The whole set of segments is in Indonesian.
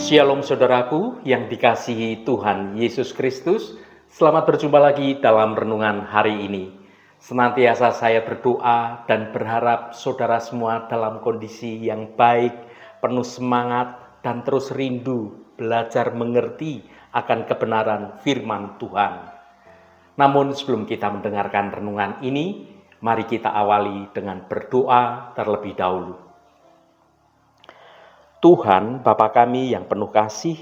Shalom saudaraku yang dikasihi Tuhan Yesus Kristus. Selamat berjumpa lagi dalam renungan hari ini. Senantiasa saya berdoa dan berharap saudara semua dalam kondisi yang baik, penuh semangat dan terus rindu belajar mengerti akan kebenaran firman Tuhan. Namun sebelum kita mendengarkan renungan ini, mari kita awali dengan berdoa terlebih dahulu. Tuhan, Bapa kami yang penuh kasih,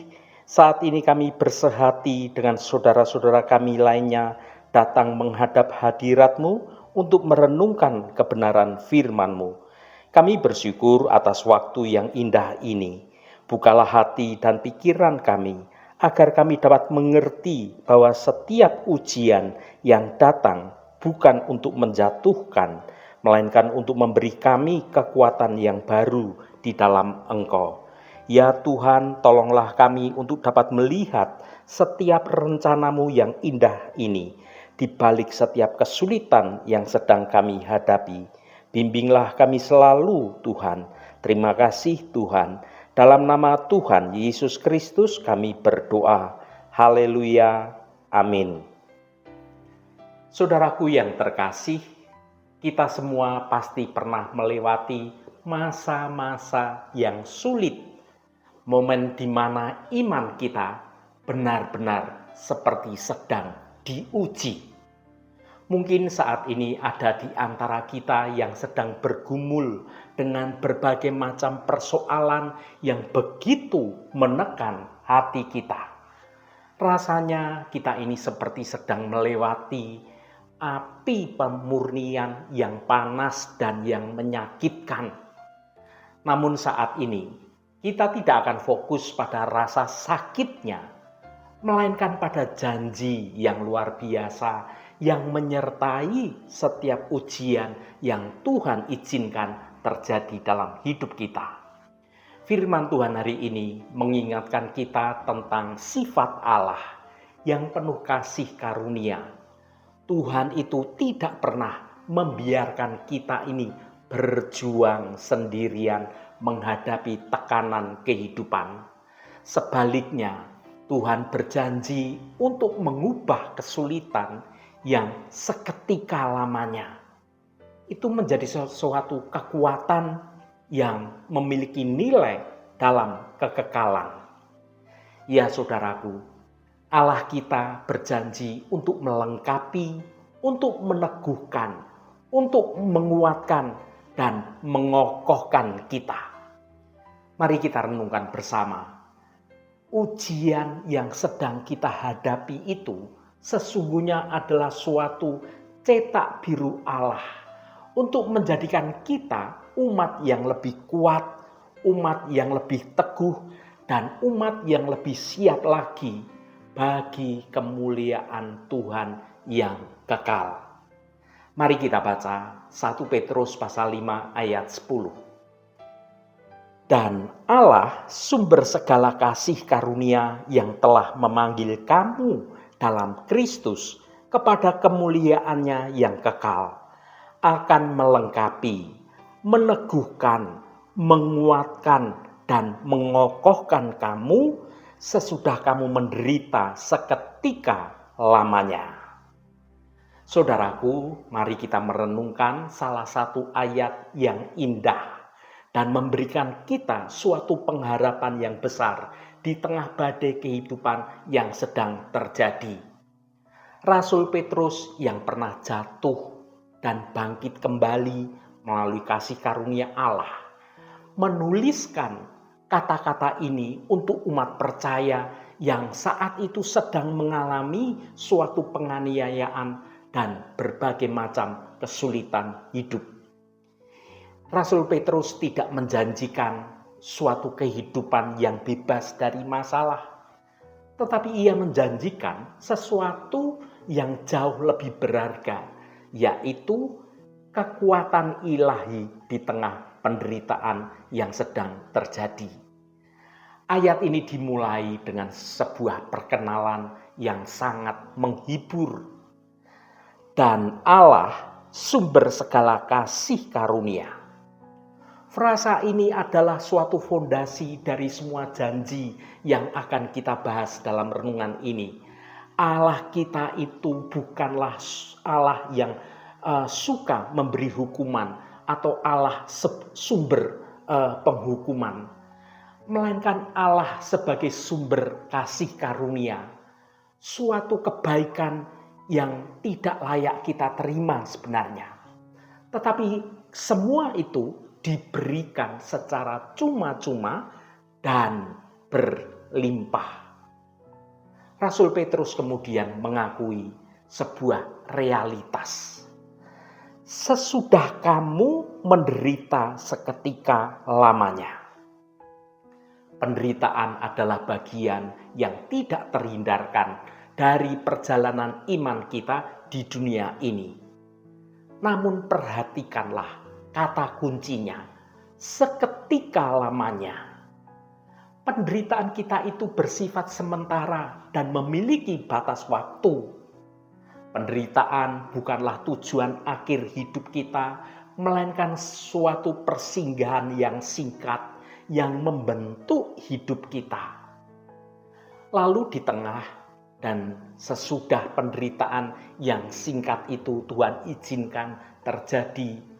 saat ini kami bersehati dengan saudara-saudara kami lainnya datang menghadap hadirat-Mu untuk merenungkan kebenaran firman-Mu. Kami bersyukur atas waktu yang indah ini. Bukalah hati dan pikiran kami, agar kami dapat mengerti bahwa setiap ujian yang datang bukan untuk menjatuhkan, melainkan untuk memberi kami kekuatan yang baru di dalam Engkau. Ya Tuhan, tolonglah kami untuk dapat melihat setiap rencana-Mu yang indah ini di balik setiap kesulitan yang sedang kami hadapi. Bimbinglah kami selalu, Tuhan. Terima kasih, Tuhan. Dalam nama Tuhan Yesus Kristus kami berdoa. Haleluya. Amin. Saudaraku yang terkasih, kita semua pasti pernah melewati masa-masa yang sulit, momen di mana iman kita benar-benar seperti sedang diuji. Mungkin saat ini ada di antara kita yang sedang bergumul dengan berbagai macam persoalan yang begitu menekan hati kita. Rasanya kita ini seperti sedang melewati api pemurnian yang panas dan yang menyakitkan. Namun saat ini kita tidak akan fokus pada rasa sakitnya, melainkan pada janji yang luar biasa yang menyertai setiap ujian yang Tuhan izinkan terjadi dalam hidup kita. Firman Tuhan hari ini mengingatkan kita tentang sifat Allah yang penuh kasih karunia. Tuhan itu tidak pernah membiarkan kita ini berjuang sendirian menghadapi tekanan kehidupan. Sebaliknya, Tuhan berjanji untuk mengubah kesulitan yang seketika lamanya. Itu menjadi sesuatu kekuatan yang memiliki nilai dalam kekekalan. Ya saudaraku, Allah kita berjanji untuk melengkapi, untuk meneguhkan, untuk menguatkan, dan mengokohkan kita. Mari kita renungkan bersama. Ujian yang sedang kita hadapi itu sesungguhnya adalah suatu cetak biru Allah untuk menjadikan kita umat yang lebih kuat, umat yang lebih teguh, dan umat yang lebih siap lagi bagi kemuliaan Tuhan yang kekal. Mari kita baca 1 Petrus pasal 5 ayat 10. Dan Allah sumber segala kasih karunia yang telah memanggil kamu dalam Kristus kepada kemuliaannya yang kekal, akan melengkapi, meneguhkan, menguatkan, dan mengokohkan kamu sesudah kamu menderita seketika lamanya. Saudaraku, mari kita merenungkan salah satu ayat yang indah dan memberikan kita suatu pengharapan yang besar di tengah badai kehidupan yang sedang terjadi. Rasul Petrus yang pernah jatuh dan bangkit kembali melalui kasih karunia Allah menuliskan kata-kata ini untuk umat percaya yang saat itu sedang mengalami suatu penganiayaan dan berbagai macam kesulitan hidup. Rasul Petrus tidak menjanjikan suatu kehidupan yang bebas dari masalah, tetapi ia menjanjikan sesuatu yang jauh lebih berharga, yaitu kekuatan ilahi di tengah penderitaan yang sedang terjadi. Ayat ini dimulai dengan sebuah perkenalan yang sangat menghibur. Dan Allah sumber segala kasih karunia. Frasa ini adalah suatu fondasi dari semua janji yang akan kita bahas dalam renungan ini. Allah kita itu bukanlah Allah yang suka memberi hukuman atau Allah sumber penghukuman, melainkan Allah sebagai sumber kasih karunia, suatu kebaikan yang tidak layak kita terima sebenarnya. Tetapi semua itu diberikan secara cuma-cuma dan berlimpah. Rasul Petrus kemudian mengakui sebuah realitas. Sesudah kamu menderita seketika lamanya. Penderitaan adalah bagian yang tidak terhindarkan dari perjalanan iman kita di dunia ini. Namun perhatikanlah kata kuncinya, seketika lamanya. Penderitaan kita itu bersifat sementara dan memiliki batas waktu. Penderitaan bukanlah tujuan akhir hidup kita, melainkan suatu persinggahan yang singkat yang membentuk hidup kita. Lalu di tengah dan sesudah penderitaan yang singkat itu Tuhan izinkan terjadi,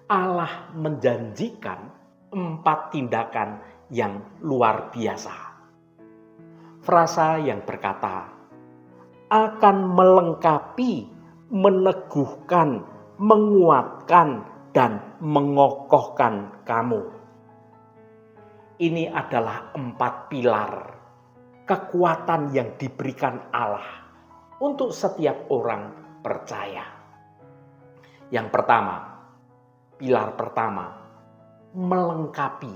Allah menjanjikan 4 tindakan yang luar biasa. Frasa yang berkata, akan melengkapi, meneguhkan, menguatkan, dan mengokohkan kamu. Ini adalah 4 pilar kekuatan yang diberikan Allah untuk setiap orang percaya. Yang pertama, pilar pertama, melengkapi.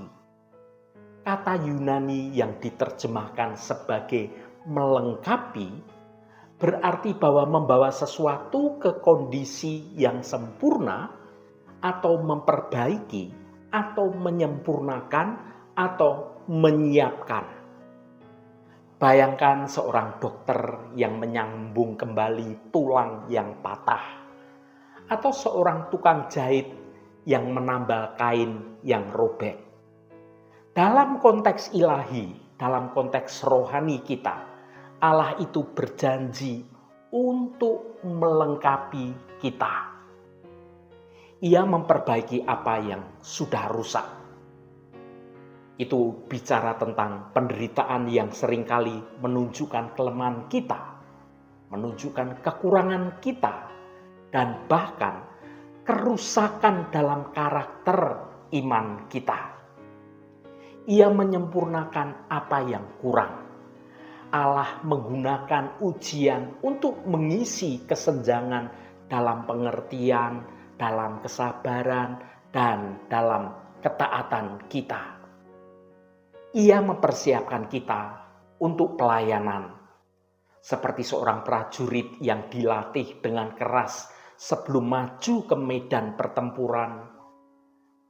Kata Yunani yang diterjemahkan sebagai melengkapi berarti bahwa membawa sesuatu ke kondisi yang sempurna atau memperbaiki atau menyempurnakan atau menyiapkan. Bayangkan seorang dokter yang menyambung kembali tulang yang patah atau seorang tukang jahit yang menambal kain yang robek. Dalam konteks ilahi, dalam konteks rohani kita, Allah itu berjanji untuk melengkapi kita. Ia memperbaiki apa yang sudah rusak. Itu bicara tentang penderitaan yang seringkali menunjukkan kelemahan kita, menunjukkan kekurangan kita, dan bahkan kerusakan dalam karakter iman kita. Ia menyempurnakan apa yang kurang. Allah menggunakan ujian untuk mengisi kesenjangan dalam pengertian, dalam kesabaran, dan dalam ketaatan kita. Ia mempersiapkan kita untuk pelayanan. Seperti seorang prajurit yang dilatih dengan keras sebelum maju ke medan pertempuran.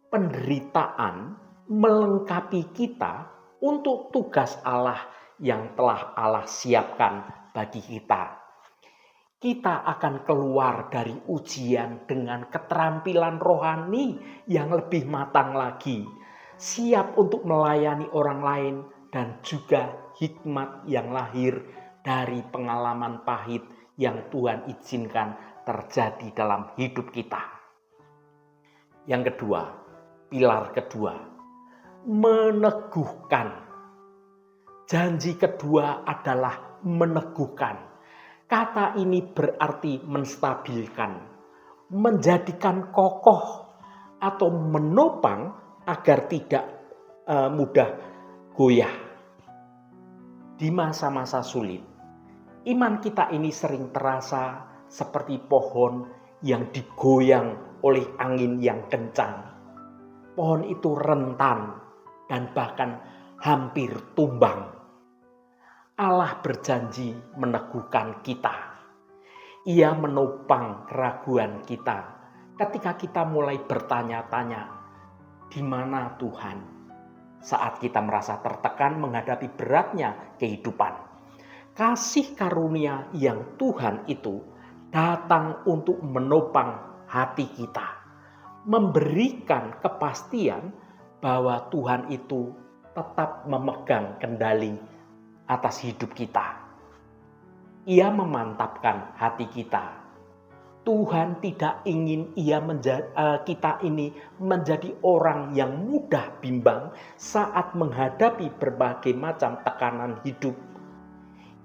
Penderitaan melengkapi kita untuk tugas Allah yang telah Allah siapkan bagi kita. Kita akan keluar dari ujian dengan keterampilan rohani yang lebih matang lagi, siap untuk melayani orang lain dan juga hikmat yang lahir dari pengalaman pahit yang Tuhan izinkan terjadi dalam hidup kita. Yang kedua, pilar kedua, meneguhkan. Janji kedua adalah meneguhkan. Kata ini berarti menstabilkan, menjadikan kokoh atau menopang agar tidak mudah goyah. Di masa-masa sulit, iman kita ini sering terasa seperti pohon yang digoyang oleh angin yang kencang. Pohon itu rentan dan bahkan hampir tumbang. Allah berjanji meneguhkan kita. Ia menopang keraguan kita ketika kita mulai bertanya-tanya, di mana Tuhan? Saat kita merasa tertekan menghadapi beratnya kehidupan. Kasih karunia yang Tuhan itu datang untuk menopang hati kita, memberikan kepastian bahwa Tuhan itu tetap memegang kendali atas hidup kita. Ia memantapkan hati kita. Tuhan tidak ingin kita ini menjadi orang yang mudah bimbang saat menghadapi berbagai macam tekanan hidup.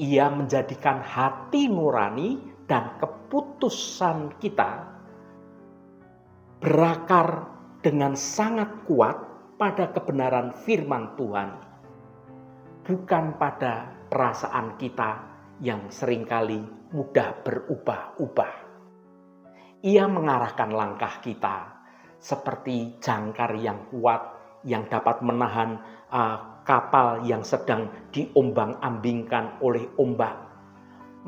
Ia menjadikan hati nurani dan keputusan kita berakar dengan sangat kuat pada kebenaran firman Tuhan, bukan pada perasaan kita yang seringkali mudah berubah-ubah. Ia mengarahkan langkah kita seperti jangkar yang kuat yang dapat menahan kapal yang sedang diombang-ambingkan oleh ombak.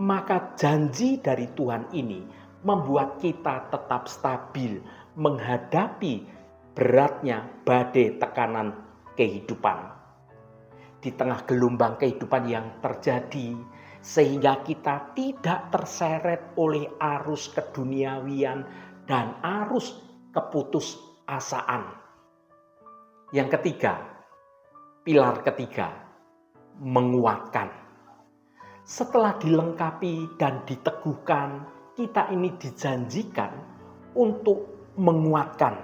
Maka janji dari Tuhan ini membuat kita tetap stabil menghadapi beratnya badai tekanan kehidupan. Di tengah gelombang kehidupan yang terjadi, sehingga kita tidak terseret oleh arus keduniawian dan arus keputusasaan. Yang ketiga, pilar ketiga, menguatkan. Setelah dilengkapi dan diteguhkan, kita ini dijanjikan untuk menguatkan.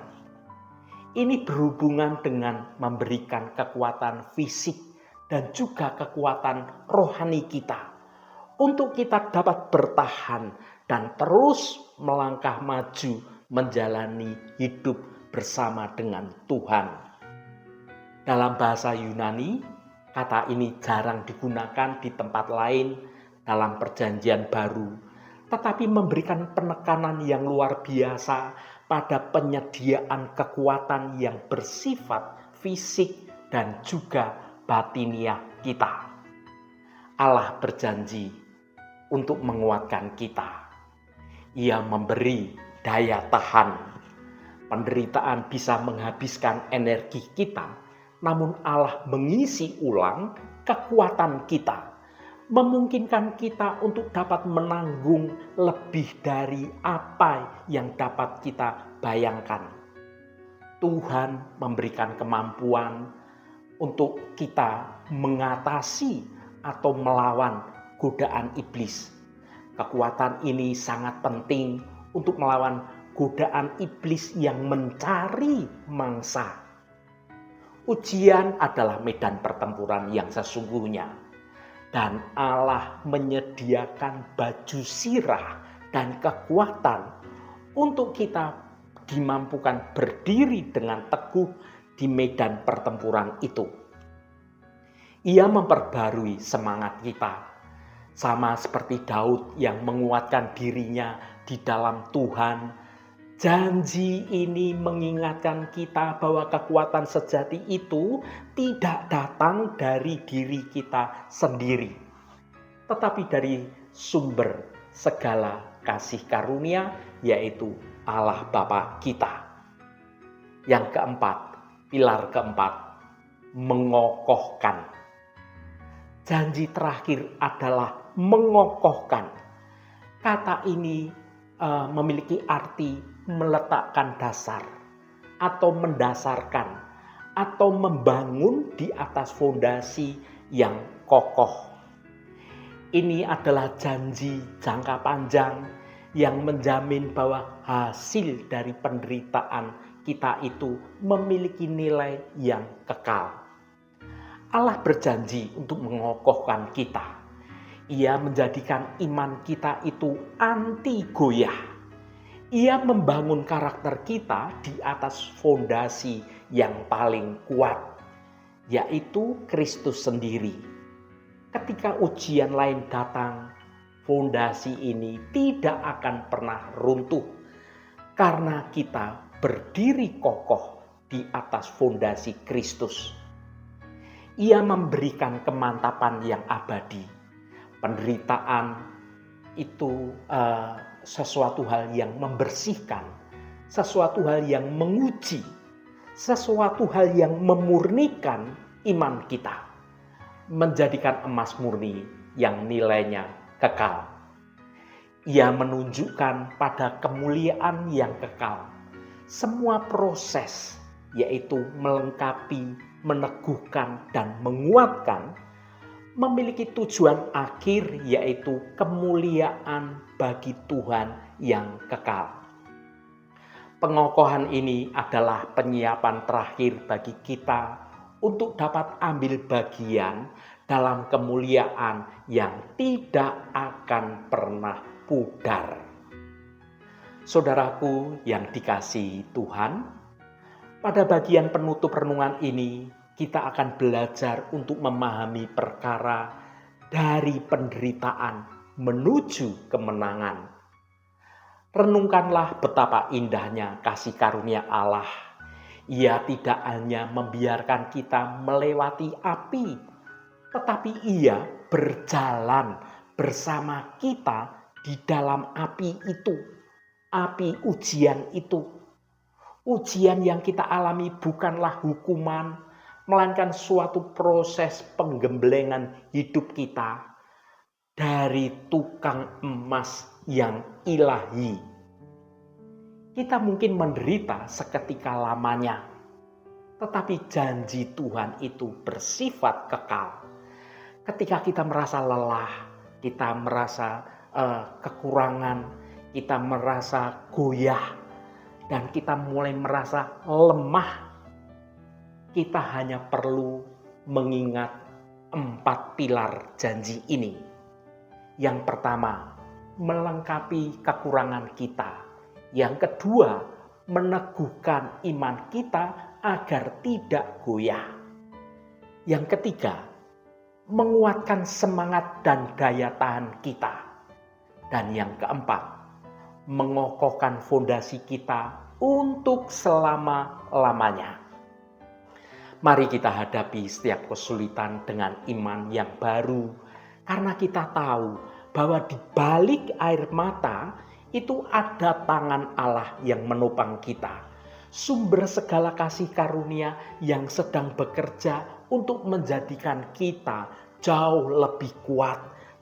Ini berhubungan dengan memberikan kekuatan fisik dan juga kekuatan rohani kita, untuk kita dapat bertahan dan terus melangkah maju menjalani hidup bersama dengan Tuhan. Dalam bahasa Yunani, kata ini jarang digunakan di tempat lain dalam Perjanjian Baru, tetapi memberikan penekanan yang luar biasa pada penyediaan kekuatan yang bersifat fisik dan juga batiniah kita. Allah berjanji untuk menguatkan kita. Ia memberi daya tahan. Penderitaan bisa menghabiskan energi kita, namun Allah mengisi ulang kekuatan kita, memungkinkan kita untuk dapat menanggung lebih dari apa yang dapat kita bayangkan. Tuhan memberikan kemampuan untuk kita mengatasi atau melawan godaan iblis. Kekuatan ini sangat penting untuk melawan godaan iblis yang mencari mangsa. Ujian adalah medan pertempuran yang sesungguhnya, dan Allah menyediakan baju sirah dan kekuatan untuk kita dimampukan berdiri dengan teguh di medan pertempuran itu. Ia memperbarui semangat kita, sama seperti Daud yang menguatkan dirinya di dalam Tuhan. Janji ini mengingatkan kita bahwa kekuatan sejati itu tidak datang dari diri kita sendiri, tetapi dari sumber segala kasih karunia, yaitu Allah Bapa kita. Yang keempat, pilar keempat, mengokohkan. Janji terakhir adalah mengokohkan. Kata ini memiliki arti meletakkan dasar atau mendasarkan atau membangun di atas fondasi yang kokoh. Ini adalah janji jangka panjang yang menjamin bahwa hasil dari penderitaan kita itu memiliki nilai yang kekal. Allah berjanji untuk mengokohkan kita. Ia menjadikan iman kita itu anti goyah. Ia membangun karakter kita di atas fondasi yang paling kuat, yaitu Kristus sendiri. Ketika ujian lain datang, fondasi ini tidak akan pernah runtuh, karena kita berdiri kokoh di atas fondasi Kristus. Ia memberikan kemantapan yang abadi. Penderitaan itu sesuatu hal yang membersihkan, sesuatu hal yang menguji, sesuatu hal yang memurnikan iman kita, menjadikan emas murni yang nilainya kekal. Ia menunjukkan pada kemuliaan yang kekal. Semua proses yaitu melengkapi, meneguhkan, dan menguatkan, memiliki tujuan akhir yaitu kemuliaan bagi Tuhan yang kekal. Pengokohan ini adalah penyiapan terakhir bagi kita untuk dapat ambil bagian dalam kemuliaan yang tidak akan pernah pudar. Saudaraku yang dikasihi Tuhan, pada bagian penutup renungan ini kita akan belajar untuk memahami perkara dari penderitaan menuju kemenangan. Renungkanlah betapa indahnya kasih karunia Allah. Ia tidak hanya membiarkan kita melewati api, tetapi Ia berjalan bersama kita di dalam api itu, api ujian itu. Ujian yang kita alami bukanlah hukuman, melainkan suatu proses penggemblengan hidup kita dari tukang emas yang ilahi. Kita mungkin menderita seketika lamanya, tetapi janji Tuhan itu bersifat kekal. Ketika kita merasa lelah, kita merasa kekurangan, kita merasa goyah, dan kita mulai merasa lemah, kita hanya perlu mengingat 4 pilar janji ini. Yang pertama, melengkapi kekurangan kita. Yang kedua, meneguhkan iman kita agar tidak goyah. Yang ketiga, menguatkan semangat dan daya tahan kita. Dan yang keempat, mengokohkan fondasi kita untuk selama-lamanya. Mari kita hadapi setiap kesulitan dengan iman yang baru, karena kita tahu bahwa di balik air mata itu ada tangan Allah yang menopang kita. Sumber segala kasih karunia yang sedang bekerja untuk menjadikan kita jauh lebih kuat,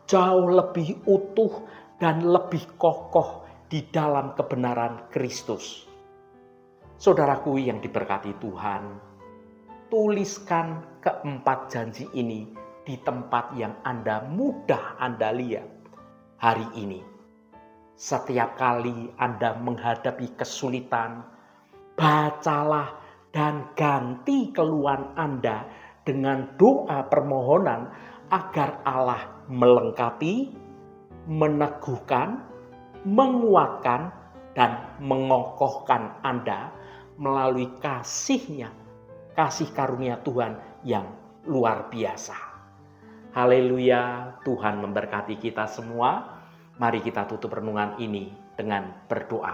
jauh lebih utuh, dan lebih kokoh di dalam kebenaran Kristus. Saudaraku yang diberkati Tuhan, tuliskan keempat janji ini di tempat yang mudah Anda lihat hari ini. Setiap kali Anda menghadapi kesulitan, bacalah dan ganti keluhan Anda dengan doa permohonan agar Allah melengkapi, meneguhkan, menguatkan, dan mengokohkan Anda melalui kasih-Nya, kasih karunia Tuhan yang luar biasa. Haleluya, Tuhan memberkati kita semua. Mari kita tutup renungan ini dengan berdoa.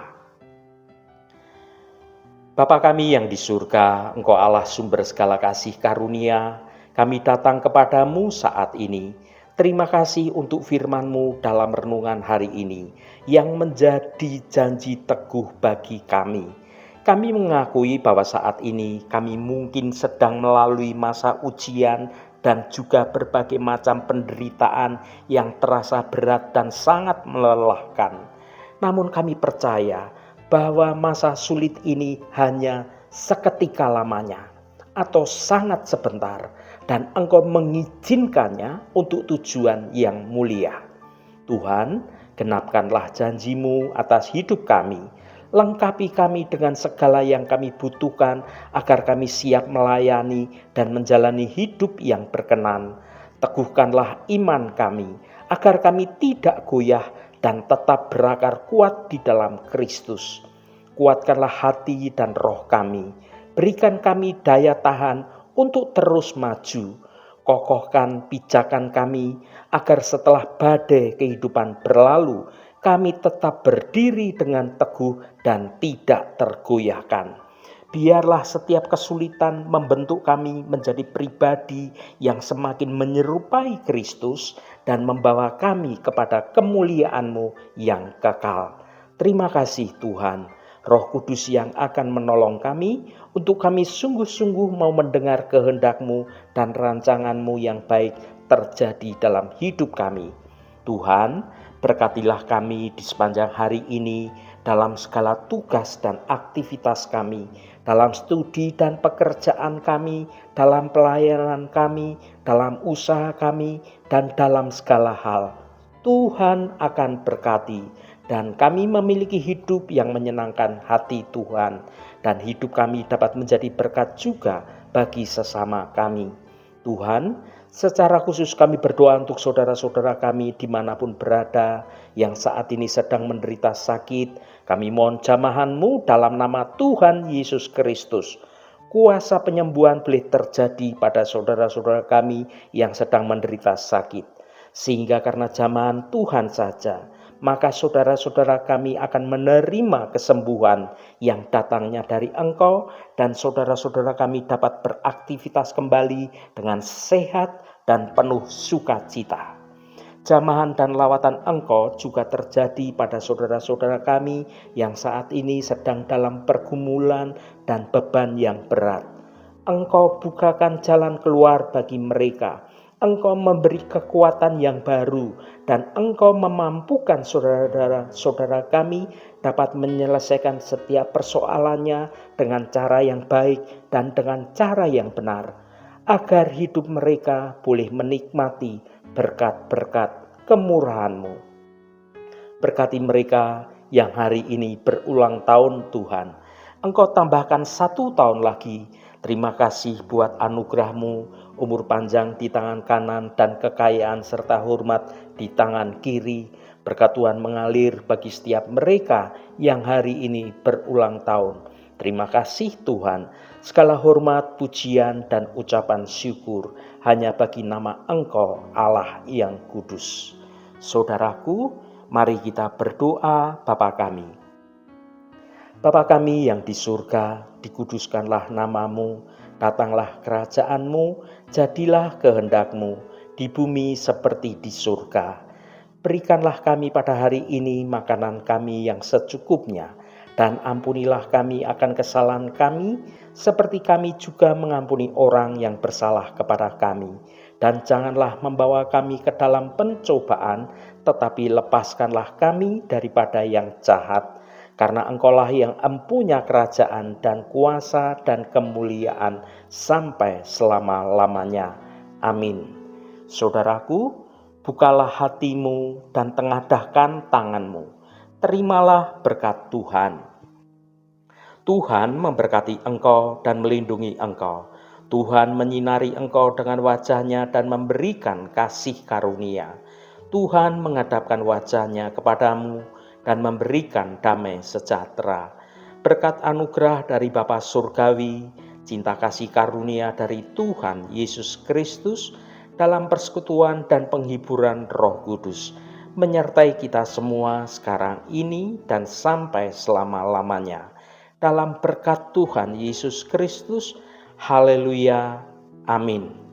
Bapa kami yang di surga, Engkau Allah sumber segala kasih karunia, kami datang kepadamu saat ini. Terima kasih untuk firman-Mu dalam renungan hari ini, yang menjadi janji teguh bagi kami. Kami mengakui bahwa saat ini kami mungkin sedang melalui masa ujian dan juga berbagai macam penderitaan yang terasa berat dan sangat melelahkan. Namun kami percaya bahwa masa sulit ini hanya seketika lamanya atau sangat sebentar, dan Engkau mengizinkannya untuk tujuan yang mulia. Tuhan, genapkanlah janji-Mu atas hidup kami. Lengkapi kami dengan segala yang kami butuhkan agar kami siap melayani dan menjalani hidup yang berkenan. Teguhkanlah iman kami agar kami tidak goyah dan tetap berakar kuat di dalam Kristus. Kuatkanlah hati dan roh kami. Berikan kami daya tahan untuk terus maju. Kokohkan pijakan kami agar setelah badai kehidupan berlalu, kami tetap berdiri dengan teguh dan tidak tergoyahkan. Biarlah setiap kesulitan membentuk kami menjadi pribadi yang semakin menyerupai Kristus dan membawa kami kepada kemuliaan-Mu yang kekal. Terima kasih Tuhan, Roh Kudus yang akan menolong kami untuk kami sungguh-sungguh mau mendengar kehendak-Mu dan rancangan-Mu yang baik terjadi dalam hidup kami. Tuhan, berkatilah kami di sepanjang hari ini dalam segala tugas dan aktivitas kami, dalam studi dan pekerjaan kami, dalam pelayanan kami, dalam usaha kami, dan dalam segala hal. Tuhan akan berkati, dan kami memiliki hidup yang menyenangkan hati Tuhan, dan hidup kami dapat menjadi berkat juga bagi sesama kami. Tuhan, secara khusus kami berdoa untuk saudara-saudara kami dimanapun berada yang saat ini sedang menderita sakit. Kami mohon jamahan-Mu dalam nama Tuhan Yesus Kristus. Kuasa penyembuhan boleh terjadi pada saudara-saudara kami yang sedang menderita sakit. Sehingga karena jamahan Tuhan saja, maka saudara-saudara kami akan menerima kesembuhan yang datangnya dari Engkau, dan saudara-saudara kami dapat beraktivitas kembali dengan sehat dan penuh sukacita. Jamahan dan lawatan Engkau juga terjadi pada saudara-saudara kami yang saat ini sedang dalam pergumulan dan beban yang berat. Engkau bukakan jalan keluar bagi mereka. Engkau memberi kekuatan yang baru, dan Engkau memampukan saudara-saudara kami dapat menyelesaikan setiap persoalannya dengan cara yang baik dan dengan cara yang benar, agar hidup mereka boleh menikmati berkat-berkat kemurahan-Mu. Berkati mereka yang hari ini berulang tahun Tuhan. Engkau tambahkan 1 tahun lagi. Terima kasih buat anugerah-Mu, umur panjang di tangan kanan dan kekayaan serta hormat di tangan kiri. Berkat Tuhan mengalir bagi setiap mereka yang hari ini berulang tahun. Terima kasih Tuhan. Segala hormat, pujian, dan ucapan syukur hanya bagi nama Engkau Allah yang kudus. Saudaraku, mari kita berdoa. Bapa kami. Bapa kami yang di surga, dikuduskanlah nama-Mu, datanglah kerajaan-Mu, jadilah kehendak-Mu di bumi seperti di surga. Berikanlah kami pada hari ini makanan kami yang secukupnya, dan ampunilah kami akan kesalahan kami, seperti kami juga mengampuni orang yang bersalah kepada kami. Dan janganlah membawa kami ke dalam pencobaan, tetapi lepaskanlah kami daripada yang jahat. Karena Engkaulah yang empunya kerajaan dan kuasa dan kemuliaan sampai selama-lamanya. Amin. Saudaraku, bukalah hatimu dan tengadahkan tanganmu. Terimalah berkat Tuhan. Tuhan memberkati engkau dan melindungi engkau. Tuhan menyinari engkau dengan wajah-Nya dan memberikan kasih karunia. Tuhan menghadapkan wajah-Nya kepadamu dan memberikan damai sejahtera. Berkat anugerah dari Bapa Surgawi, cinta kasih karunia dari Tuhan Yesus Kristus, dalam persekutuan dan penghiburan Roh Kudus, menyertai kita semua sekarang ini dan sampai selama-lamanya. Dalam berkat Tuhan Yesus Kristus, haleluya, amin.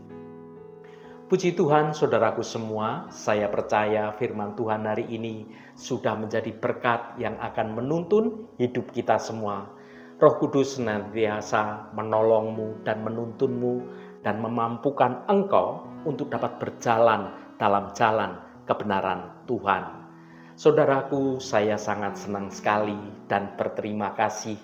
Puji Tuhan, saudaraku semua, saya percaya firman Tuhan hari ini sudah menjadi berkat yang akan menuntun hidup kita semua. Roh Kudus senantiasa menolongmu dan menuntunmu dan memampukan engkau untuk dapat berjalan dalam jalan kebenaran Tuhan. Saudaraku, saya sangat senang sekali dan berterima kasih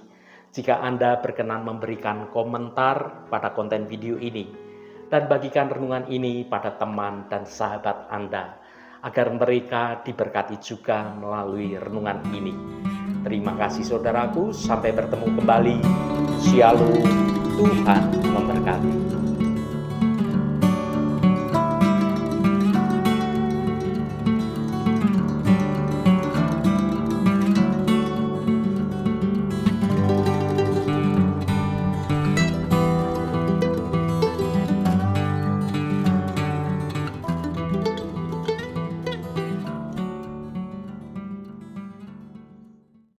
jika Anda berkenan memberikan komentar pada konten video ini dan bagikan renungan ini pada teman dan sahabat Anda, agar mereka diberkati juga melalui renungan ini. Terima kasih saudaraku, sampai bertemu kembali. Shalom, Tuhan memberkati.